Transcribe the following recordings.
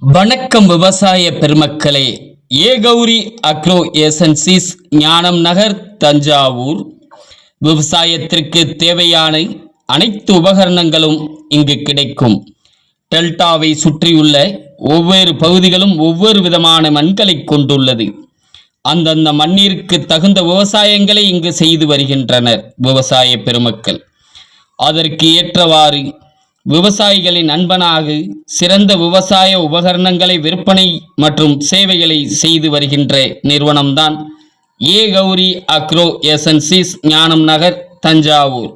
வணக்கம் விவசாய பெருமக்களே. ஏகௌரி அக்ரோ ஏசன்சிஸ், ஞானம் நகர், தஞ்சாவூர். விவசாயத்திற்கு தேவையான அனைத்து உபகரணங்களும் இங்கு கிடைக்கும். டெல்டாவை சுற்றியுள்ள ஒவ்வொரு பகுதிகளும் ஒவ்வொரு விதமான மண்களை கொண்டுள்ளது. அந்தந்த மண்ணிற்கு தகுந்த விவசாயங்களை இங்கு செய்து வருகின்றனர் விவசாய பெருமக்கள். அதற்கு ஏற்றவாறு விவசாயிகளின் நண்பனாக சிறந்த விவசாய உபகரணங்களை விற்பனை மற்றும் சேவைகளை செய்து வருகின்ற நிறுவனம்தான் ஏகௌரி அக்ரோ ஏசன்சிஸ், ஞானம் நகர், தஞ்சாவூர்.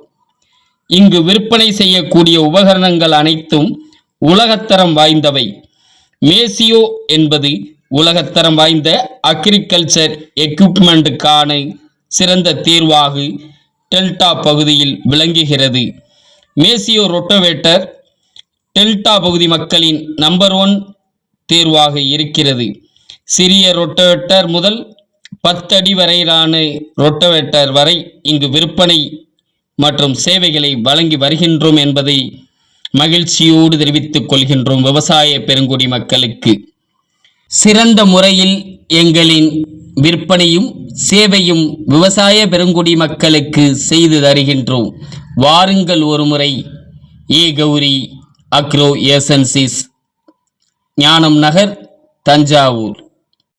இங்கு விற்பனை செய்யக்கூடிய உபகரணங்கள் அனைத்தும் உலகத்தரம் வாய்ந்தவை. மேசியோ என்பது உலகத்தரம் வாய்ந்த அக்ரிகல்ச்சர் எக்யூப்மெண்ட்டுக்கான சிறந்த தீர்வாக டெல்டா பகுதியில் விளங்குகிறது. மேசியோ ரொட்டோவேட்டர் டெல்டா பகுதி மக்களின் நம்பர் 1 தேர்வாக இருக்கிறது. சிறிய ரொட்டோவேட்டர் முதல் 10 அடி வரையிலான ரொட்டோவேட்டர் வரை இங்கு விற்பனை மற்றும் சேவைகளை வழங்கி வருகின்றோம் என்பதை மகிழ்ச்சியோடு தெரிவித்துக் கொள்கின்றோம் விவசாய பெருங்குடி மக்களுக்கு. சிறந்த முறையில் எங்களின் விற்பனையும் சேவையும் விவசாய பெருங்குடி மக்களுக்கு செய்து தருகின்றோம். வாருங்கள் ஒருமுறை ஏகௌரி அக்ரோ ஏசன்சிஸ், ஞானம் நகர், தஞ்சாவூர்.